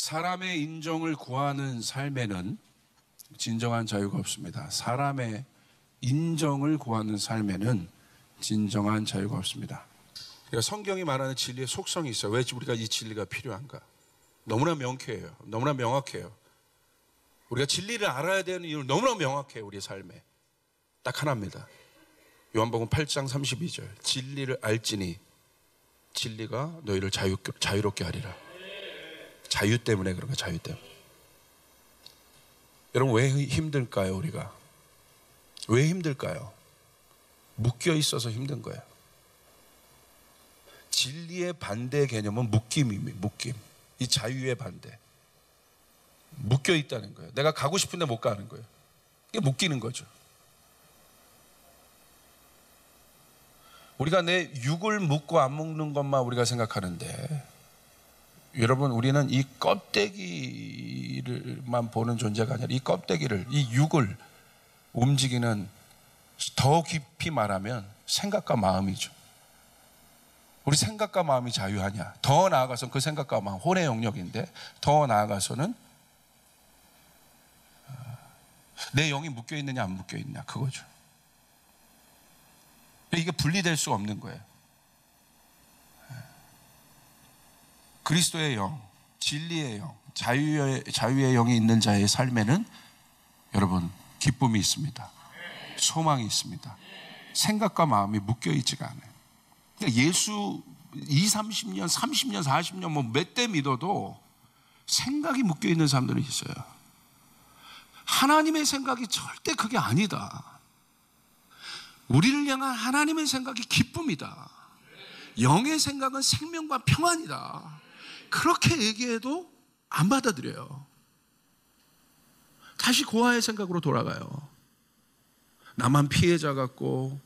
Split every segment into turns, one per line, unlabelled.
사람의 인정을 구하는 삶에는 진정한 자유가 없습니다. 사람의 인정을 구하는 삶에는 진정한 자유가 없습니다. 그러니까 성경이 말하는 진리의 속성이 있어요. 왜 우리가 이 진리가 필요한가? 너무나 명쾌해요. 너무나 명확해요. 우리가 진리를 알아야 되는 이유는 너무나 명확해요. 우리의 삶에. 딱 하나입니다. 요한복음 8장 32절. 진리를 알지니 진리가 너희를 자유롭게 하리라. 자유 때문에 그런 거야. 자유 때문에. 여러분 왜 힘들까요? 우리가 왜 힘들까요? 묶여 있어서 힘든 거예요. 진리의 반대 개념은 묶임입니다. 묶임. 이 자유의 반대. 묶여 있다는 거예요. 내가 가고 싶은데 못 가는 거예요. 이게 묶이는 거죠. 우리가 내 육을 묶고 안 묶는 것만 우리가 생각하는데, 여러분 우리는 이 껍데기를만 보는 존재가 아니라 이 껍데기를, 이 육을 움직이는, 더 깊이 말하면 생각과 마음이죠. 우리 생각과 마음이 자유하냐? 더 나아가서는 그 생각과 마음, 혼의 영역인데, 더 나아가서는 내 영이 묶여 있느냐 안 묶여 있느냐, 그거죠. 이게 분리될 수가 없는 거예요. 그리스도의 영, 진리의 영, 자유의 영이 있는 자의 삶에는 여러분 기쁨이 있습니다. 소망이 있습니다. 생각과 마음이 묶여 있지가 않아요. 그러니까 예수 20, 30년, 30년, 40년 뭐 몇 대 믿어도 생각이 묶여 있는 사람들이 있어요. 하나님의 생각이 절대 그게 아니다. 우리를 향한 하나님의 생각이 기쁨이다. 영의 생각은 생명과 평안이다. 그렇게 얘기해도 안 받아들여요. 다시 고아의 생각으로 돌아가요. 나만 피해자 같고,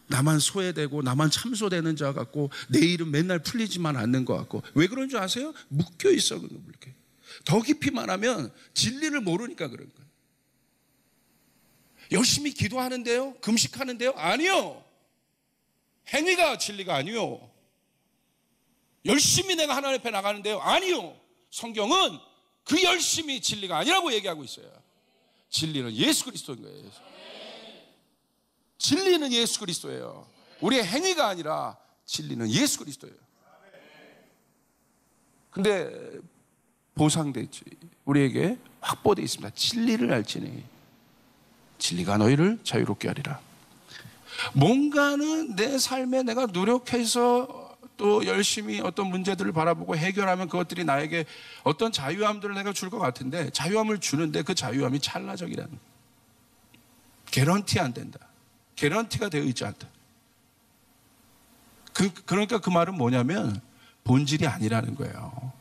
나만 소외되고, 나만 참소되는 자 같고, 내 일은 맨날 풀리지만 않는 것 같고. 왜 그런 줄 아세요? 묶여 있어. 이렇게. 더 깊이 말하면 진리를 모르니까 그런 거예요. 열심히 기도하는데요? 금식하는데요? 아니요. 행위가 진리가 아니요. 열심히 내가 하나님 앞에 나가는데요? 아니요. 성경은 그 열심이 진리가 아니라고 얘기하고 있어요. 진리는 예수 그리스도인 거예요. 진리는 예수 그리스도예요. 우리의 행위가 아니라 진리는 예수 그리스도예요. 근데 보상되지, 우리에게 확보되어 있습니다. 진리를 알지니 진리가 너희를 자유롭게 하리라. 뭔가는 내 삶에 내가 노력해서 또 열심히 어떤 문제들을 바라보고 해결하면 그것들이 나에게 어떤 자유함들을 내가 줄 것 같은데, 자유함을 주는데 그 자유함이 찰나적이라는, 개런티 안 된다. 개런티가 되어 있지 않다. 그러니까 그 말은 뭐냐면 본질이 아니라는 거예요.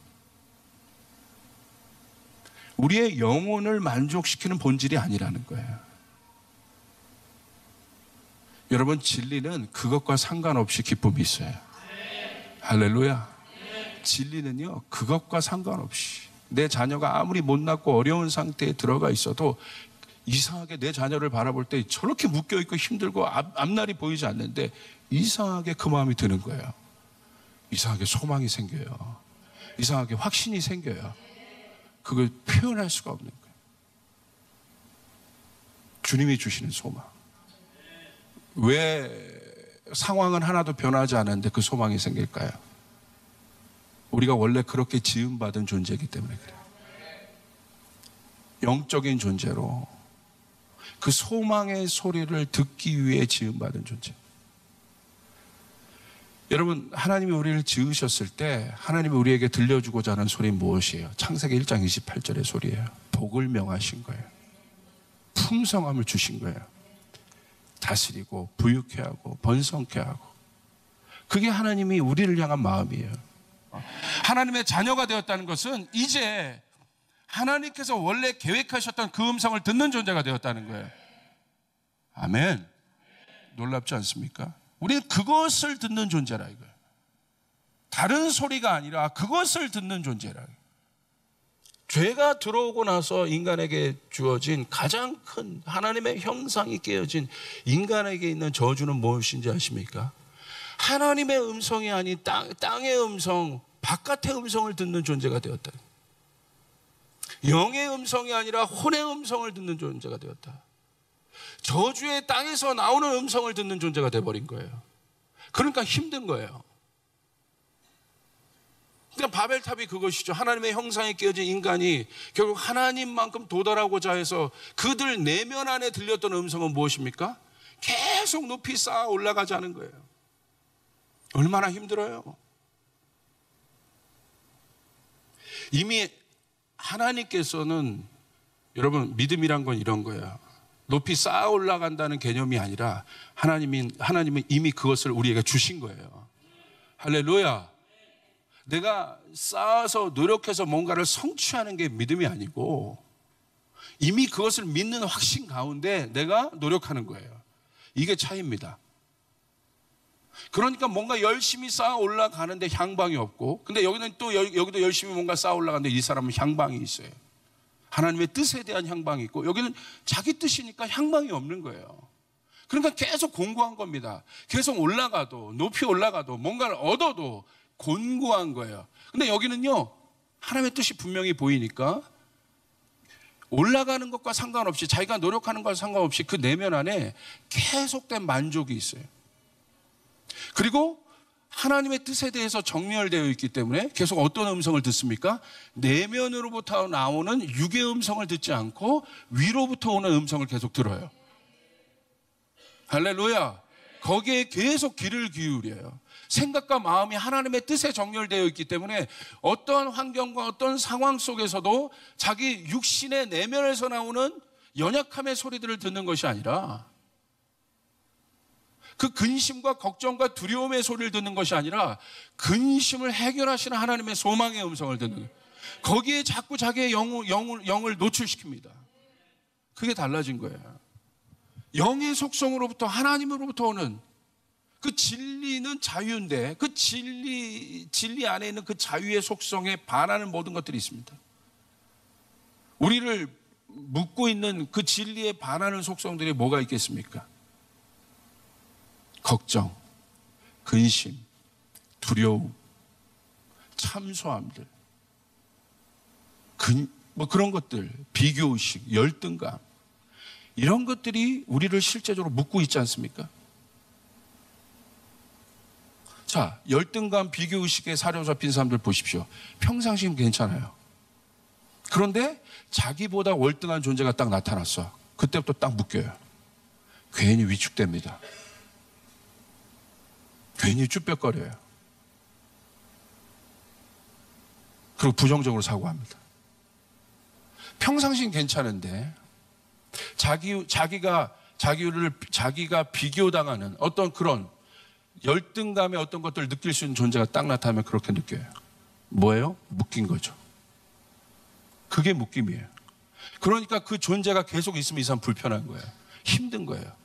우리의 영혼을 만족시키는 본질이 아니라는 거예요. 여러분 진리는 그것과 상관없이 기쁨이 있어요. 할렐루야. 진리는요 그것과 상관없이, 내 자녀가 아무리 못났고 어려운 상태에 들어가 있어도 이상하게 내 자녀를 바라볼 때 저렇게 묶여있고 힘들고 앞날이 보이지 않는데 이상하게 그 마음이 드는 거예요. 이상하게 소망이 생겨요. 이상하게 확신이 생겨요. 그걸 표현할 수가 없는 거예요. 주님이 주시는 소망. 왜 상황은 하나도 변하지 않았는데 그 소망이 생길까요? 우리가 원래 그렇게 지음받은 존재이기 때문에 그래요. 영적인 존재로 그 소망의 소리를 듣기 위해 지음받은 존재. 여러분 하나님이 우리를 지으셨을 때 하나님이 우리에게 들려주고자 하는 소리는 무엇이에요? 창세기 1장 28절의 소리예요. 복을 명하신 거예요. 풍성함을 주신 거예요. 다스리고 부유케 하고 번성케 하고. 그게 하나님이 우리를 향한 마음이에요. 하나님의 자녀가 되었다는 것은 이제 하나님께서 원래 계획하셨던 그 음성을 듣는 존재가 되었다는 거예요. 아멘. 놀랍지 않습니까? 우리는 그것을 듣는 존재라 이거예요. 다른 소리가 아니라 그것을 듣는 존재라. 죄가 들어오고 나서 인간에게 주어진 가장 큰 하나님의 형상이 깨어진 인간에게 있는 저주는 무엇인지 아십니까? 하나님의 음성이 아닌 땅의 음성, 바깥의 음성을 듣는 존재가 되었다. 영의 음성이 아니라 혼의 음성을 듣는 존재가 되었다. 저주의 땅에서 나오는 음성을 듣는 존재가 되어버린 거예요. 그러니까 힘든 거예요. 그러니까 바벨탑이 그것이죠. 하나님의 형상에 깨어진 인간이 결국 하나님만큼 도달하고자 해서 그들 내면 안에 들렸던 음성은 무엇입니까? 계속 높이 쌓아 올라가자는 거예요. 얼마나 힘들어요. 이미 하나님께서는, 여러분, 믿음이란 건 이런 거예요. 높이 쌓아 올라간다는 개념이 아니라 하나님은 이미 그것을 우리에게 주신 거예요. 할렐루야. 내가 쌓아서 노력해서 뭔가를 성취하는 게 믿음이 아니고 이미 그것을 믿는 확신 가운데 내가 노력하는 거예요. 이게 차이입니다. 그러니까 뭔가 열심히 쌓아 올라가는데 향방이 없고, 근데 여기는 또 여기도 열심히 뭔가 쌓아 올라가는데 이 사람은 향방이 있어요. 하나님의 뜻에 대한 향방이 있고, 여기는 자기 뜻이니까 향방이 없는 거예요. 그러니까 계속 공고한 겁니다. 계속 올라가도, 높이 올라가도, 뭔가를 얻어도 곤고한 거예요. 근데 여기는요, 하나님의 뜻이 분명히 보이니까 올라가는 것과 상관없이, 자기가 노력하는 것과 상관없이 그 내면 안에 계속된 만족이 있어요. 그리고 하나님의 뜻에 대해서 정렬되어 있기 때문에 계속 어떤 음성을 듣습니까? 내면으로부터 나오는 육의 음성을 듣지 않고 위로부터 오는 음성을 계속 들어요. 할렐루야. 거기에 계속 귀를 기울여요. 생각과 마음이 하나님의 뜻에 정렬되어 있기 때문에 어떠한 환경과 어떤 상황 속에서도 자기 육신의 내면에서 나오는 연약함의 소리들을 듣는 것이 아니라, 그 근심과 걱정과 두려움의 소리를 듣는 것이 아니라 근심을 해결하시는 하나님의 소망의 음성을 듣는 거예요. 거기에 자꾸 자기의 영을 노출시킵니다. 그게 달라진 거예요. 영의 속성으로부터, 하나님으로부터 오는 그 진리는 자유인데, 그 진리 안에 있는 그 자유의 속성에 반하는 모든 것들이 있습니다. 우리를 묶고 있는 그 진리에 반하는 속성들이 뭐가 있겠습니까? 걱정, 근심, 두려움, 참소함들, 뭐 그런 것들, 비교의식, 열등감, 이런 것들이 우리를 실제적으로 묶고 있지 않습니까? 자, 열등감, 비교의식에 사로잡힌 사람들 보십시오. 평상시는 괜찮아요. 그런데 자기보다 월등한 존재가 딱 나타났어. 그때부터 딱 묶여요. 괜히 위축됩니다. 괜히 쭈뼛거려요. 그리고 부정적으로 사고합니다. 평상시는 괜찮은데 자기가 비교당하는 어떤 그런 열등감의 어떤 것들을 느낄 수 있는 존재가 딱 나타나면 그렇게 느껴요. 뭐예요? 묶인 거죠. 그게 묶임이에요. 그러니까 그 존재가 계속 있으면 이 사람 불편한 거예요. 힘든 거예요.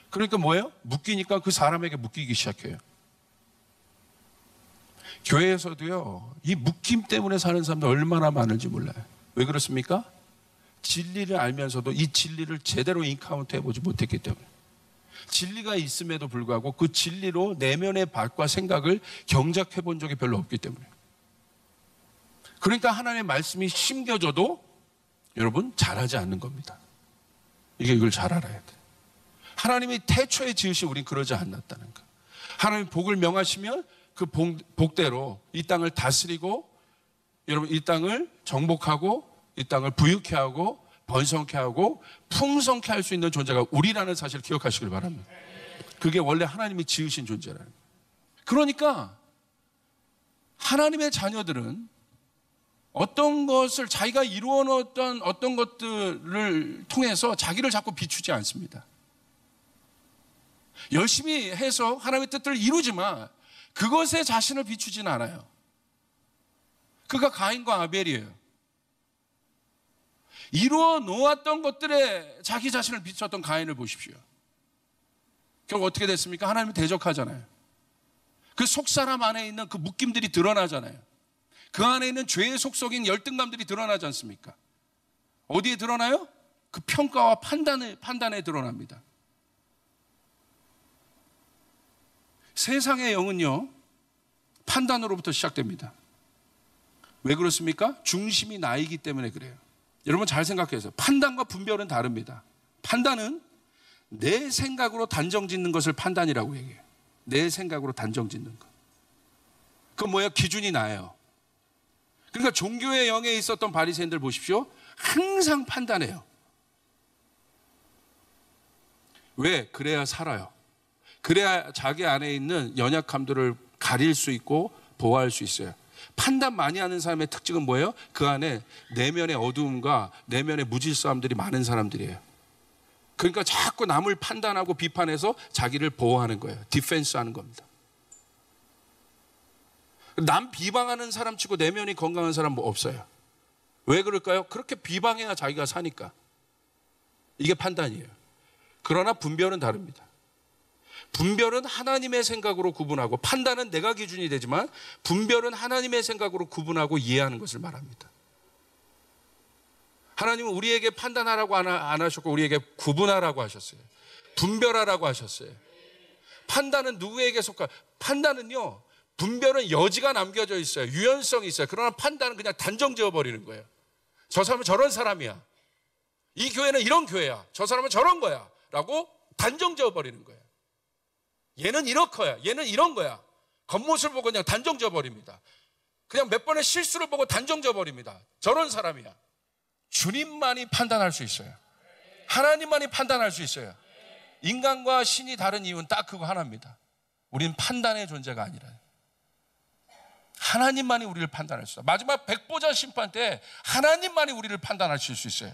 그러니까 뭐예요? 묶이니까 그 사람에게 묶이기 시작해요. 교회에서도요, 이 묶임 때문에 사는 사람들 얼마나 많은지 몰라요. 왜 그렇습니까? 진리를 알면서도 이 진리를 제대로 인카운트 해보지 못했기 때문에. 진리가 있음에도 불구하고 그 진리로 내면의 발과 생각을 경작해 본 적이 별로 없기 때문에. 그러니까 하나님의 말씀이 심겨져도 여러분 잘하지 않는 겁니다. 이걸 잘 알아야 돼. 하나님이 태초에 지으신 우린 그러지 않았다는 거. 하나님이 복을 명하시면 그 복대로 이 땅을 다스리고, 여러분 이 땅을 정복하고 이 땅을 부유케 하고 번성케 하고 풍성케 할 수 있는 존재가 우리라는 사실을 기억하시길 바랍니다. 그게 원래 하나님이 지으신 존재라는 거예요. 그러니까 하나님의 자녀들은 어떤 것을 자기가 이루어놓았던 어떤 것들을 통해서 자기를 자꾸 비추지 않습니다. 열심히 해서 하나님의 뜻을 이루지만 그것에 자신을 비추지는 않아요. 그가 가인과 아벨이에요. 이루어 놓았던 것들에 자기 자신을 비췄던 가인을 보십시오. 결국 어떻게 됐습니까? 하나님이 대적하잖아요. 그 속사람 안에 있는 그 묶임들이 드러나잖아요. 그 안에 있는 죄의 속성인 열등감들이 드러나지 않습니까? 어디에 드러나요? 그 평가와 판단에 드러납니다. 세상의 영은요, 판단으로부터 시작됩니다. 왜 그렇습니까? 중심이 나이기 때문에 그래요. 여러분 잘 생각해서 판단과 분별은 다릅니다. 판단은 내 생각으로 단정 짓는 것을 판단이라고 얘기해요. 내 생각으로 단정 짓는 것. 그건 뭐예요? 기준이 나예요. 그러니까 종교의 영에 있었던 바리새인들 보십시오. 항상 판단해요. 왜? 그래야 살아요. 그래야 자기 안에 있는 연약함들을 가릴 수 있고 보호할 수 있어요. 판단 많이 하는 사람의 특징은 뭐예요? 그 안에 내면의 어두움과 내면의 무질서함들이 많은 사람들이에요. 그러니까 자꾸 남을 판단하고 비판해서 자기를 보호하는 거예요. 디펜스 하는 겁니다. 남 비방하는 사람 치고 내면이 건강한 사람 뭐 없어요. 왜 그럴까요? 그렇게 비방해야 자기가 사니까. 이게 판단이에요. 그러나 분별은 다릅니다. 분별은 하나님의 생각으로 구분하고, 판단은 내가 기준이 되지만 분별은 하나님의 생각으로 구분하고 이해하는 것을 말합니다. 하나님은 우리에게 판단하라고 안 하셨고 우리에게 구분하라고 하셨어요. 분별하라고 하셨어요. 판단은 누구에게 판단은요, 분별은 여지가 남겨져 있어요. 유연성이 있어요. 그러나 판단은 그냥 단정 지어버리는 거예요. 저 사람은 저런 사람이야. 이 교회는 이런 교회야. 저 사람은 저런 거야. 라고 단정 지어버리는 거예요. 얘는 이렇거야. 얘는 이런 거야. 겉모습을 보고 그냥 단정 지어버립니다. 그냥 몇 번의 실수를 보고 단정 지어버립니다. 저런 사람이야. 주님만이 판단할 수 있어요. 하나님만이 판단할 수 있어요. 인간과 신이 다른 이유는 딱 그거 하나입니다. 우리는 판단의 존재가 아니라 하나님만이 우리를 판단할 수 있어요. 마지막 백보자 심판 때 하나님만이 우리를 판단하실 수 있어요.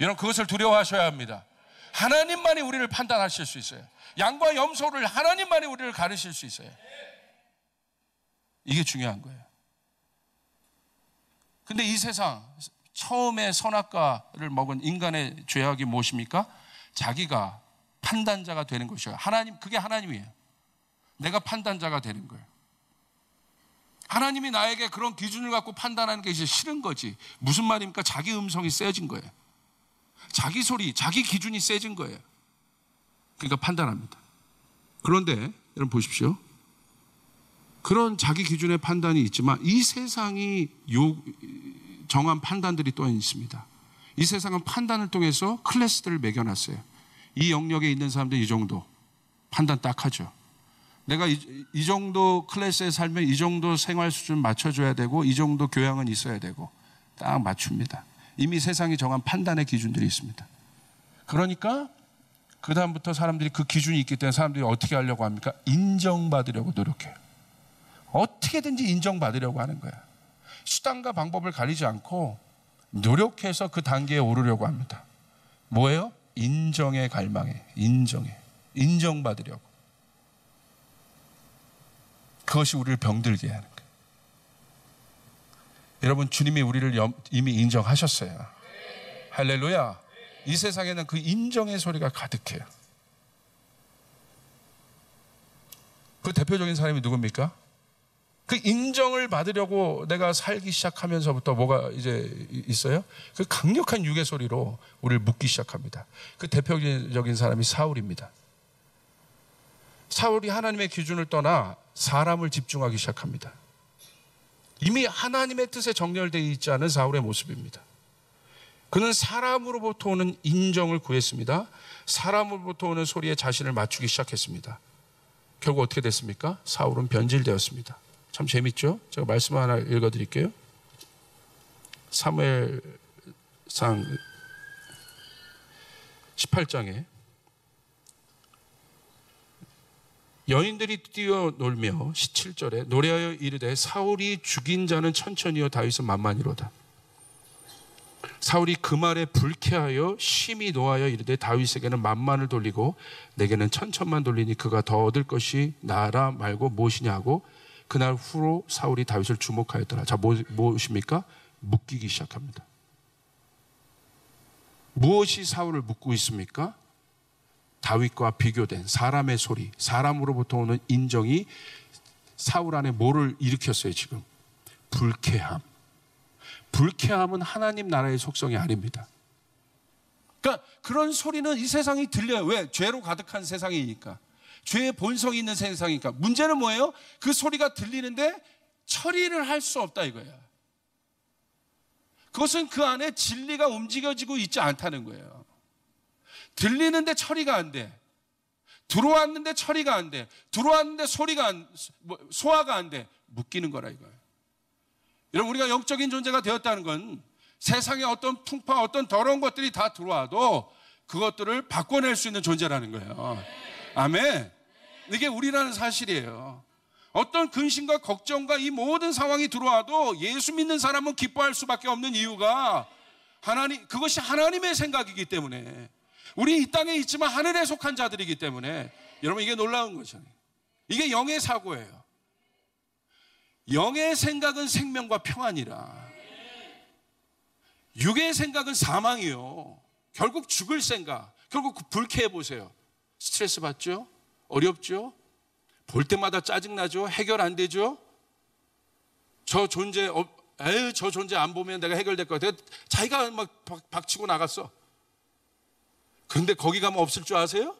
여러분 그것을 두려워하셔야 합니다. 하나님만이 우리를 판단하실 수 있어요. 양과 염소를 하나님만이 우리를 가르칠 수 있어요. 이게 중요한 거예요. 근데 이 세상 처음에 선악과를 먹은 인간의 죄악이 무엇입니까? 자기가 판단자가 되는 것이에요. 하나님, 그게 하나님이에요. 내가 판단자가 되는 거예요. 하나님이 나에게 그런 기준을 갖고 판단하는 게 이제 싫은 거지. 무슨 말입니까? 자기 음성이 세진 거예요. 자기 소리, 자기 기준이 세진 거예요. 그러니까 판단합니다. 그런데 여러분 보십시오. 그런 자기 기준의 판단이 있지만 이 세상이 정한 판단들이 또 있습니다. 이 세상은 판단을 통해서 클래스들을 매겨놨어요. 이 영역에 있는 사람들 이 정도 판단 딱 하죠. 내가 이 정도 클래스에 살면 이 정도 생활 수준 맞춰줘야 되고 이 정도 교양은 있어야 되고 딱 맞춥니다. 이미 세상이 정한 판단의 기준들이 있습니다. 그러니까 그 다음부터 사람들이 그 기준이 있기 때문에 사람들이 어떻게 하려고 합니까? 인정받으려고 노력해요. 어떻게든지 인정받으려고 하는 거예요. 수단과 방법을 가리지 않고 노력해서 그 단계에 오르려고 합니다. 뭐예요? 인정에 갈망해. 인정받으려고. 그것이 우리를 병들게 하는 거예요. 여러분 주님이 우리를 이미 인정하셨어요. 할렐루야. 이 세상에는 그 인정의 소리가 가득해요. 그 대표적인 사람이 누굽니까? 그 인정을 받으려고 내가 살기 시작하면서부터 뭐가 이제 있어요? 그 강력한 유괴 소리로 우리를 묶기 시작합니다. 그 대표적인 사람이 사울입니다. 사울이 하나님의 기준을 떠나 사람을 집중하기 시작합니다. 이미 하나님의 뜻에 정렬되어 있지 않은 사울의 모습입니다. 그는 사람으로부터 오는 인정을 구했습니다. 사람으로부터 오는 소리에 자신을 맞추기 시작했습니다. 결국 어떻게 됐습니까? 사울은 변질되었습니다. 참 재밌죠? 제가 말씀 하나 읽어드릴게요. 사무엘상 18장에 여인들이 뛰어놀며 17절에 노래하여 이르되 사울이 죽인 자는 천천히요 다윗은 만만히로다. 사울이 그 말에 불쾌하여 심히 노하여 이르되 다윗에게는 만만을 돌리고 내게는 천천만 돌리니 그가 더 얻을 것이 나라 말고 무엇이냐 하고 그날 후로 사울이 다윗을 주목하였더라. 자, 무엇입니까? 묶이기 시작합니다. 무엇이 사울을 묶고 있습니까? 다윗과 비교된 사람의 소리, 사람으로부터 오는 인정이 사울 안에 뭐를 일으켰어요 지금? 불쾌함. 불쾌함은 하나님 나라의 속성이 아닙니다. 그러니까 그런 소리는 이 세상이 들려요. 왜? 죄로 가득한 세상이니까. 죄의 본성이 있는 세상이니까. 문제는 뭐예요? 그 소리가 들리는데 처리를 할 수 없다 이거예요. 그것은 그 안에 진리가 움직여지고 있지 않다는 거예요. 들리는데 처리가 안 돼. 들어왔는데 처리가 안 돼. 들어왔는데 소화가 안 돼. 묶이는 거라 이거예요. 여러분, 우리가 영적인 존재가 되었다는 건 세상에 어떤 풍파, 어떤 더러운 것들이 다 들어와도 그것들을 바꿔낼 수 있는 존재라는 거예요. 아멘. 이게 우리라는 사실이에요. 어떤 근심과 걱정과 이 모든 상황이 들어와도 예수 믿는 사람은 기뻐할 수밖에 없는 이유가 그것이 하나님의 생각이기 때문에, 우리 이 땅에 있지만 하늘에 속한 자들이기 때문에, 여러분 이게 놀라운 거잖아요. 이게 영의 사고예요. 영의 생각은 생명과 평안이라, 육의 생각은 사망이요. 결국 죽을 생각. 결국 불쾌해 보세요. 스트레스 받죠? 어렵죠? 볼 때마다 짜증나죠? 해결 안 되죠? 저 존재 안 보면 내가 해결될 것 같아. 자기가 막 박치고 나갔어. 그런데 거기 가면 없을 줄 아세요?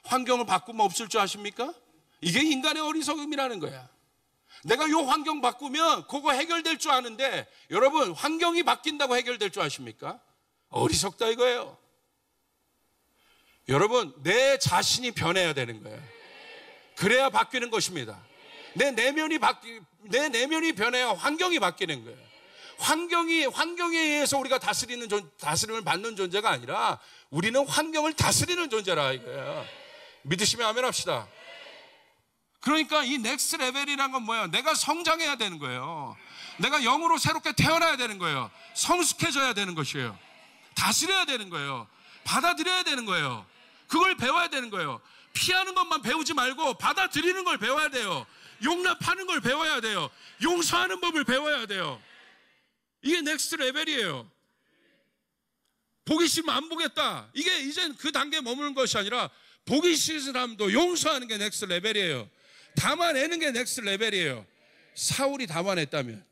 환경을 바꾸면 없을 줄 아십니까? 이게 인간의 어리석음이라는 거야. 내가 요 환경 바꾸면 그거 해결될 줄 아는데, 여러분 환경이 바뀐다고 해결될 줄 아십니까? 어리석다 이거예요. 여러분, 내 자신이 변해야 되는 거예요. 그래야 바뀌는 것입니다. 내 내면이 변해야 환경이 바뀌는 거예요. 환경에 의해서 우리가 다스림을 받는 존재가 아니라 우리는 환경을 다스리는 존재라 이거예요. 믿으시면 아멘 합시다. 그러니까 이 넥스트 레벨이란 건 뭐예요? 내가 성장해야 되는 거예요. 내가 영으로 새롭게 태어나야 되는 거예요. 성숙해져야 되는 것이에요. 다스려야 되는 거예요. 받아들여야 되는 거예요. 그걸 배워야 되는 거예요. 피하는 것만 배우지 말고 받아들이는 걸 배워야 돼요. 용납하는 걸 배워야 돼요. 용서하는 법을 배워야 돼요. 이게 넥스트 레벨이에요. 보기 싫으면 안 보겠다. 이게 이젠 그 단계에 머무는 것이 아니라, 보기 싫은 사람도 용서하는 게 넥스트 레벨이에요. 담아내는 게 넥스트 레벨이에요. 사울이 담아냈다면,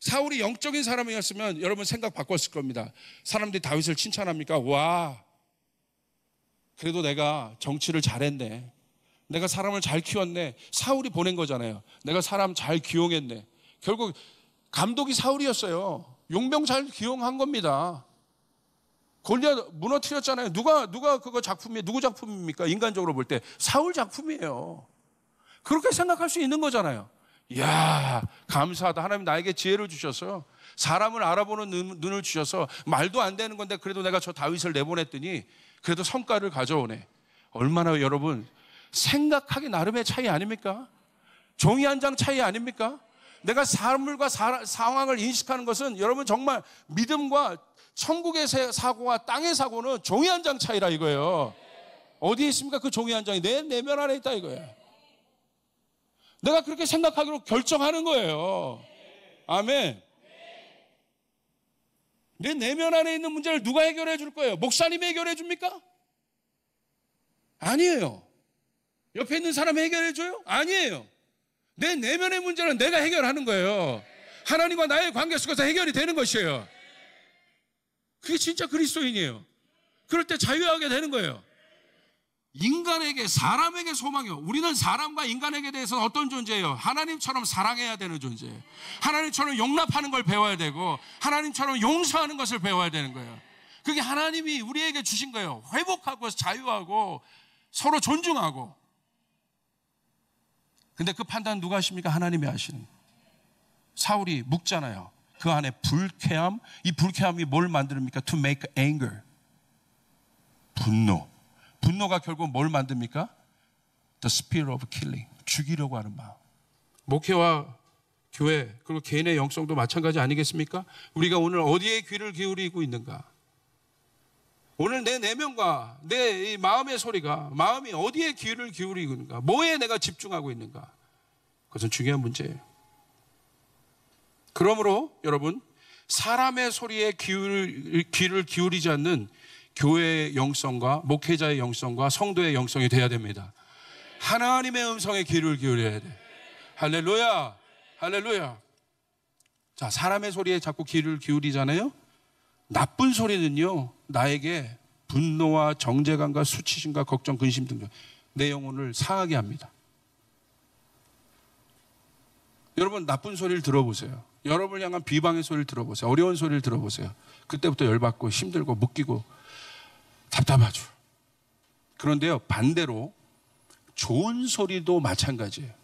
사울이 영적인 사람이었으면 여러분 생각 바꿨을 겁니다. 사람들이 다윗을 칭찬합니까? 와, 그래도 내가 정치를 잘했네. 내가 사람을 잘 키웠네. 사울이 보낸 거잖아요. 내가 사람 잘 기용했네. 결국 감독이 사울이었어요. 용병 잘 기용한 겁니다. 골리앗 무너뜨렸잖아요. 누가 그거 작품이에요? 누구 작품입니까? 인간적으로 볼 때 사울 작품이에요. 그렇게 생각할 수 있는 거잖아요. 이야, 감사하다. 하나님 나에게 지혜를 주셔서, 사람을 알아보는 눈을 주셔서, 말도 안 되는 건데 그래도 내가 저 다윗을 내보냈더니 그래도 성과를 가져오네. 얼마나 여러분 생각하기 나름의 차이 아닙니까? 종이 한 장 차이 아닙니까? 내가 사물과 상황을 인식하는 것은 여러분 정말 믿음과 천국의 사고와 땅의 사고는 종이 한 장 차이라 이거예요. 어디에 있습니까? 그 종이 한 장이 내 내면 안에 있다 이거예요. 내가 그렇게 생각하기로 결정하는 거예요. 아멘. 내 내면 안에 있는 문제를 누가 해결해 줄 거예요? 목사님이 해결해 줍니까? 아니에요. 옆에 있는 사람이 해결해 줘요? 아니에요. 내 내면의 문제는 내가 해결하는 거예요. 하나님과 나의 관계 속에서 해결이 되는 것이에요. 그게 진짜 그리스도인이에요. 그럴 때 자유하게 되는 거예요. 인간에게, 사람에게 소망이요. 우리는 사람과 인간에게 대해서는 어떤 존재예요? 하나님처럼 사랑해야 되는 존재예요. 하나님처럼 용납하는 걸 배워야 되고, 하나님처럼 용서하는 것을 배워야 되는 거예요. 그게 하나님이 우리에게 주신 거예요. 회복하고 자유하고 서로 존중하고. 근데 그 판단 누가 하십니까? 하나님이 하시는. 사울이 묵잖아요. 그 안에 불쾌함, 이 불쾌함이 뭘 만듭니까? To make anger. 분노가 결국 뭘 만듭니까? The spirit of killing. 죽이려고 하는 마음. 목회와 교회, 그리고 개인의 영성도 마찬가지 아니겠습니까? 우리가 오늘 어디에 귀를 기울이고 있는가? 오늘 내 내면과 내 마음의 소리가, 마음이 어디에 귀를 기울이고 있는가? 뭐에 내가 집중하고 있는가? 그것은 중요한 문제예요. 그러므로 여러분, 사람의 소리에 귀를 기울이지 않는 교회의 영성과 목회자의 영성과 성도의 영성이 돼야 됩니다. 하나님의 음성에 귀를 기울여야 돼. 할렐루야, 할렐루야. 자, 사람의 소리에 자꾸 귀를 기울이잖아요. 나쁜 소리는요, 나에게 분노와 정죄감과 수치심과 걱정, 근심 등등 내 영혼을 상하게 합니다. 여러분 나쁜 소리를 들어보세요. 여러분을 향한 비방의 소리를 들어보세요. 어려운 소리를 들어보세요. 그때부터 열받고 힘들고 묶이고 답답하죠. 그런데요, 반대로 좋은 소리도 마찬가지예요.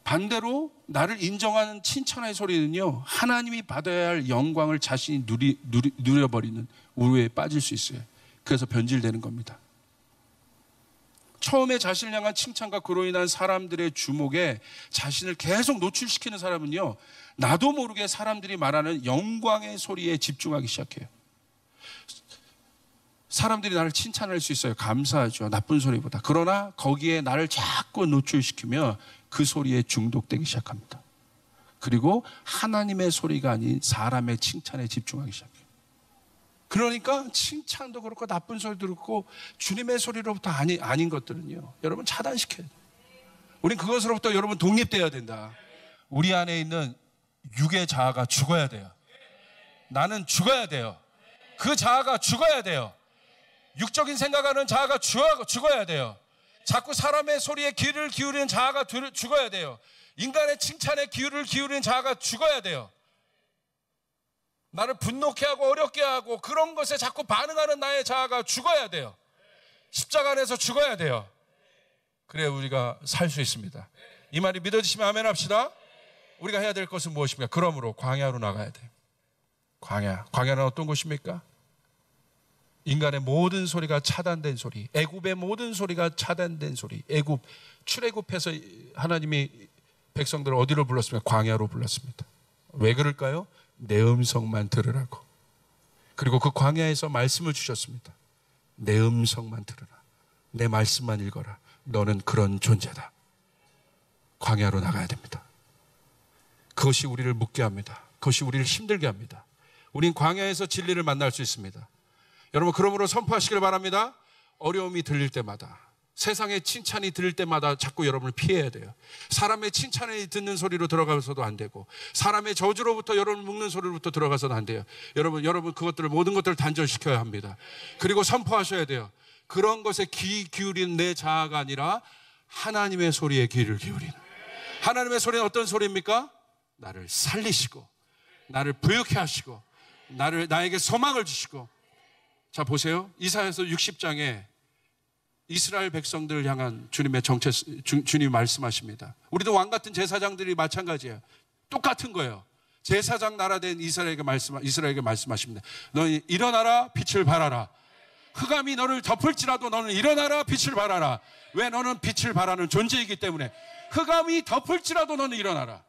반대로 나를 인정하는 칭찬의 소리는요, 하나님이 받아야 할 영광을 자신이 누려버리는 우려에 빠질 수 있어요. 그래서 변질되는 겁니다. 처음에 자신을 향한 칭찬과 그로 인한 사람들의 주목에 자신을 계속 노출시키는 사람은요, 나도 모르게 사람들이 말하는 영광의 소리에 집중하기 시작해요. 사람들이 나를 칭찬할 수 있어요. 감사하죠. 나쁜 소리보다. 그러나 거기에 나를 자꾸 노출시키며 그 소리에 중독되기 시작합니다. 그리고 하나님의 소리가 아닌 사람의 칭찬에 집중하기 시작해요. 그러니까 칭찬도 그렇고 나쁜 소리도 그렇고 주님의 소리로부터 아닌 것들은요, 여러분 차단시켜야 돼요. 우린 그것으로부터 여러분 독립돼야 된다. 우리 안에 있는 육의 자아가 죽어야 돼요. 나는 죽어야 돼요. 그 자아가 죽어야 돼요. 육적인 생각하는 자아가 죽어야 돼요. 자꾸 사람의 소리에 귀를 기울이는 자아가 죽어야 돼요. 인간의 칭찬에 귀를 기울이는 자아가 죽어야 돼요. 나를 분노케 하고 어렵게 하고 그런 것에 자꾸 반응하는 나의 자아가 죽어야 돼요. 십자가 안에서 죽어야 돼요. 그래야 우리가 살 수 있습니다. 이 말이 믿어지시면 아멘 합시다. 우리가 해야 될 것은 무엇입니까? 그러므로 광야로 나가야 돼요. 광야는 어떤 곳입니까? 인간의 모든 소리가 차단된 소리, 애굽의 모든 소리가 차단된 소리. 출애굽해서 하나님이 백성들을 어디로 불렀습니까? 광야로 불렀습니다. 왜 그럴까요? 내 음성만 들으라고. 그리고 그 광야에서 말씀을 주셨습니다. 내 음성만 들으라. 내 말씀만 읽어라. 너는 그런 존재다. 광야로 나가야 됩니다. 그것이 우리를 묶게 합니다. 그것이 우리를 힘들게 합니다. 우린 광야에서 진리를 만날 수 있습니다. 여러분, 그러므로 선포하시길 바랍니다. 어려움이 들릴 때마다, 세상의 칭찬이 들릴 때마다 자꾸 여러분을 피해야 돼요. 사람의 칭찬이 듣는 소리로 들어가서도 안 되고, 사람의 저주로부터 여러분을 묶는 소리로부터 들어가서도 안 돼요. 여러분 그것들을, 모든 것들을 단절시켜야 합니다. 그리고 선포하셔야 돼요. 그런 것에 귀 기울이는 내 자아가 아니라 하나님의 소리에 귀를 기울이는. 하나님의 소리는 어떤 소리입니까? 나를 살리시고, 나를 부유케 하시고, 나에게 소망을 주시고. 자, 보세요. 이사야서 60장에 이스라엘 백성들을 향한 주님의 주님이 말씀하십니다. 우리도 왕 같은 제사장들이 마찬가지예요. 똑같은 거예요. 제사장 나라 된 이스라엘에게 말씀하십니다. 너희 일어나라, 빛을 발하라. 흑암이 너를 덮을지라도 너는 일어나라, 빛을 발하라. 왜? 너는 빛을 발하는 존재이기 때문에. 흑암이 덮을지라도 너는 일어나라.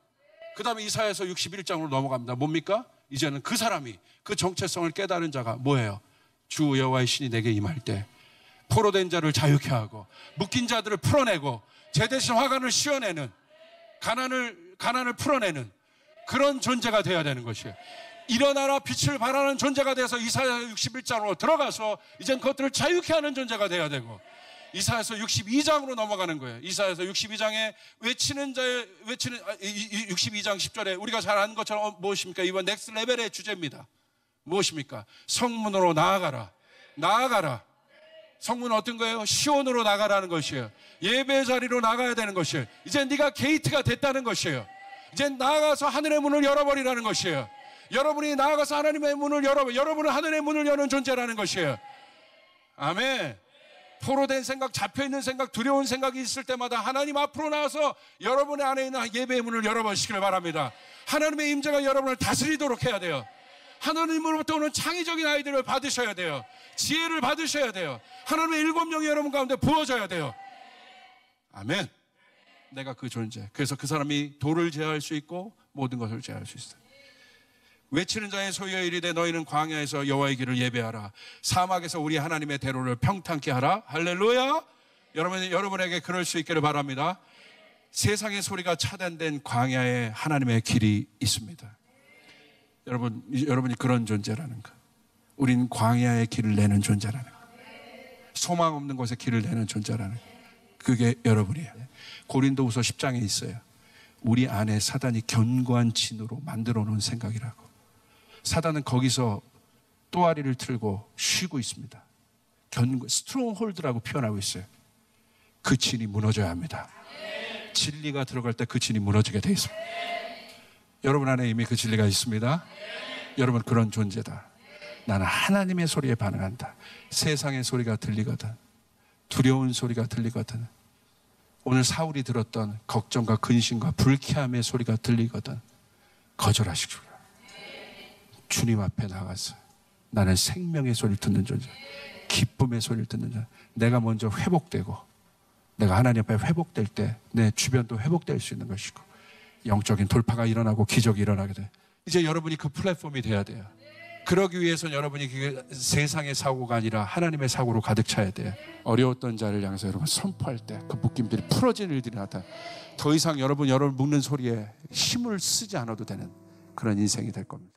그 다음에 이사야서 61장으로 넘어갑니다. 뭡니까? 이제는 그 사람이, 그 정체성을 깨달은 자가 뭐예요? 주 여호와의 신이 내게 임할 때 포로된 자를 자유케 하고, 묶인 자들을 풀어내고, 제 대신 화관을 씌워내는, 가난을 풀어내는 그런 존재가 되어야 되는 것이에요. 일어나라, 빛을 발하는 존재가 되어서 이사야 61장으로 들어가서 이젠 그것들을 자유케 하는 존재가 되어야 되고, 이사야서 62장으로 넘어가는 거예요. 이사야서 62장에 62장 10절에 우리가 잘 아는 것처럼 무엇입니까? 이번 넥스트 레벨의 주제입니다. 무엇입니까? 성문으로 나아가라. 성문은 어떤 거예요? 시온으로 나가라는 것이에요. 예배 자리로 나가야 되는 것이에요. 이제 네가 게이트가 됐다는 것이에요. 이제 나아가서 하늘의 문을 열어버리라는 것이에요. 여러분이 나아가서 하나님의 문을 여러분은 하늘의 문을 여는 존재라는 것이에요. 아멘. 포로된 생각, 잡혀있는 생각, 두려운 생각이 있을 때마다 하나님 앞으로 나와서 여러분의 안에 있는 예배의 문을 열어보시길 바랍니다. 하나님의 임재가 여러분을 다스리도록 해야 돼요. 하나님으로부터 오는 창의적인 아이디어를 받으셔야 돼요. 지혜를 받으셔야 돼요. 하나님의 7명이 여러분 가운데 부어져야 돼요. 아멘. 내가 그 존재. 그래서 그 사람이 돌을 제어할 수 있고 모든 것을 제어할 수 있어요. 외치는 자의 소유의 이르되 너희는 광야에서 여호와의 길을 예배하라. 사막에서 우리 하나님의 대로를 평탄케 하라. 할렐루야. 여러분에게 그럴 수 있기를 바랍니다. 세상의 소리가 차단된 광야에 하나님의 길이 있습니다. 여러분이 그런 존재라는 거. 우린 광야의 길을 내는 존재라는 거. 소망 없는 곳에 길을 내는 존재라는 거. 그게 여러분이에요. 고린도후서 10장에 있어요. 우리 안에 사단이 견고한 진으로 만들어 놓은 생각이라고. 사단은 거기서 또아리를 틀고 쉬고 있습니다. 스트롱홀드라고 표현하고 있어요. 그 진이 무너져야 합니다. 진리가 들어갈 때 그 진이 무너지게 돼 있습니다. 여러분 안에 이미 그 진리가 있습니다. 여러분 그런 존재다. 나는 하나님의 소리에 반응한다. 세상의 소리가 들리거든, 두려운 소리가 들리거든, 오늘 사울이 들었던 걱정과 근심과 불쾌함의 소리가 들리거든, 거절하시고요. 주님 앞에 나가서 나는 생명의 소리를 듣는 존재, 기쁨의 소리를 듣는 존재. 내가 먼저 회복되고 내가 하나님 앞에 회복될 때 내 주변도 회복될 수 있는 것이고 영적인 돌파가 일어나고 기적이 일어나게 돼. 이제 여러분이 그 플랫폼이 돼야 돼요. 그러기 위해서는 여러분이 그 세상의 사고가 아니라 하나님의 사고로 가득 차야 돼요. 어려웠던 자를 향해서 여러분 선포할 때 그 묶임들이 풀어지는 일들이 나타나. 더 이상 여러분 묶는 소리에 힘을 쓰지 않아도 되는 그런 인생이 될 겁니다.